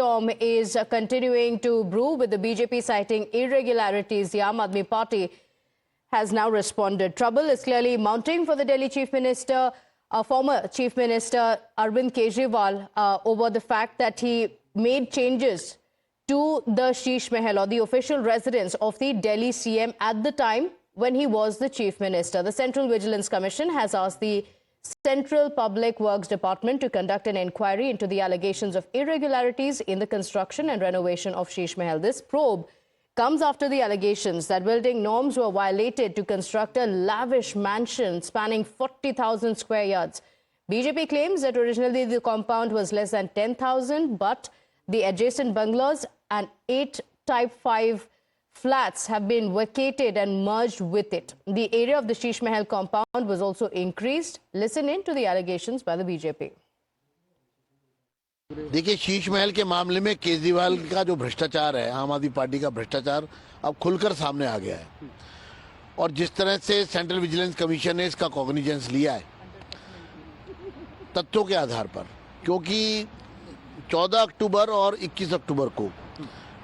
firestorm is continuing to brew, with the BJP citing irregularities. The Aam Aadmi Party has now responded. Trouble is clearly mounting for the Delhi Chief Minister, former Chief Minister Arvind Kejriwal, over the fact that he made changes to the Sheesh Mahal, or the official residence of the Delhi CM, at the time when he was the Chief Minister. The Central Vigilance Commission has asked the Central Public Works Department to conduct an inquiry into the allegations of irregularities in the construction and renovation of Sheesh Mahal. This probe comes after the allegations that building norms were violated to construct a lavish mansion spanning 40,000 square yards. BJP claims that originally the compound was less than 10,000, but the adjacent bungalows and 8 Type 5 flats have been vacated and merged with it. The area of the Sheesh Mahal compound was also increased. Listen in to the allegations by the BJP. देखिए, शीश महल के मामले में केजरीवाल का जो भ्रष्टाचार है, आम आदमी पार्टी का भ्रष्टाचार अब खुलकर सामने आ गया है। और जिस तरह से सेंट्रल विजिलेंस कमीशन ने इसका कॉग्निजेंस लिया है तथ्यों के आधार पर, क्योंकि 14 अक्टूबर और 21 अक्टूबर को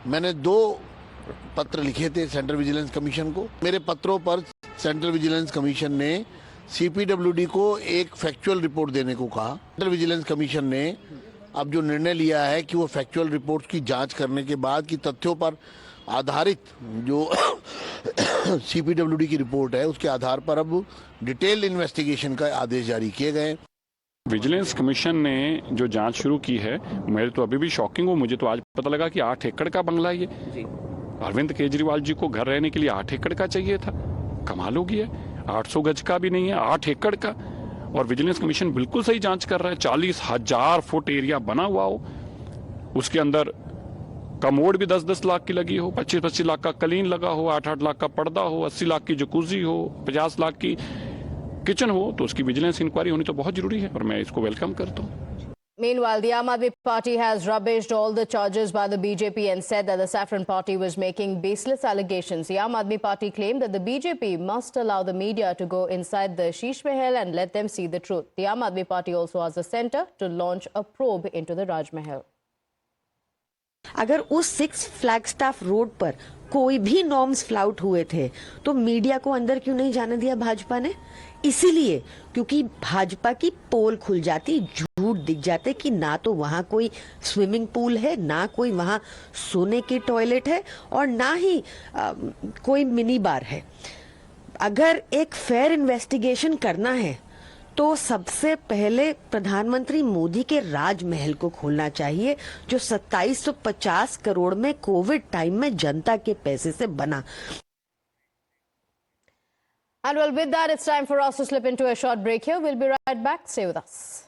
मैंने 2 पत्र लिखे थे सेंट्रल विजिलेंस कमीशन को। मेरे पत्रों पर सेंट्रल विजिलेंस कमीशन ने सीपीडब्ल्यूडी को एक फैक्चुअल रिपोर्ट देने को कहा। सेंट्रल विजिलेंस कमीशन ने अब जो निर्णय लिया है कि वो फैक्चुअल रिपोर्ट की जांच करने के बाद की तथ्यों पर आधारित जो सीपीडब्ल्यूडी की रिपोर्ट है उसके आधार पर अब डिटेल्ड इन्वेस्टिगेशन का आदेश जारी किए गए। विजिलेंस कमीशन ने जो जांच शुरू की है, मेरे तो अभी भी शॉकिंग हो। मुझे तो आज पता लगा कि 8 एकड़ का बंगला है ये। अरविंद केजरीवाल जी को घर रहने के लिए 8 एकड़ का चाहिए था। कमाल हो गया है, 800 गज का भी नहीं है, 8 एकड़ का। और विजिलेंस कमीशन बिल्कुल सही जांच कर रहा है। 40,000 फुट एरिया बना हुआ हो, उसके अंदर कमोड भी 10-10 लाख की लगी हो, 25-25 लाख का कलीन लगा हो, 8-8 लाख का पर्दा हो, 80 लाख की जकूजी हो, 50 लाख की किचन हो, तो उसकी विजिलेंस इंक्वायरी होनी तो बहुत जरूरी है और मैं इसको वेलकम करता हूँ। Meanwhile, the Aam Aadmi Party has rubbished all the charges by the BJP and said that the Saffron Party was making baseless allegations. The Aam Aadmi Party claimed that the BJP must allow the media to go inside the Sheesh Mahal and let them see the truth. The Aam Aadmi Party also asked the centre to launch a probe into the Raj Mahal. अगर उस 6 Flagstaff road पर कोई भी norms flout हुए थे तो media को अंदर क्यों नहीं जाने दिया भाजपा ने? इसीलिए क्योंकि भाजपा की पोल खुल जाती, झूठ दिख जाते कि ना तो वहां कोई स्विमिंग पूल है, ना कोई वहां सोने की टॉयलेट है और ना ही कोई मिनी बार है। अगर एक फेयर इन्वेस्टिगेशन करना है तो सबसे पहले प्रधानमंत्री मोदी के राजमहल को खोलना चाहिए, जो 2750 करोड़ में कोविड टाइम में जनता के पैसे से बना। And well, with that, it's time for us to slip into a short break here. We'll be right back. Stay with us.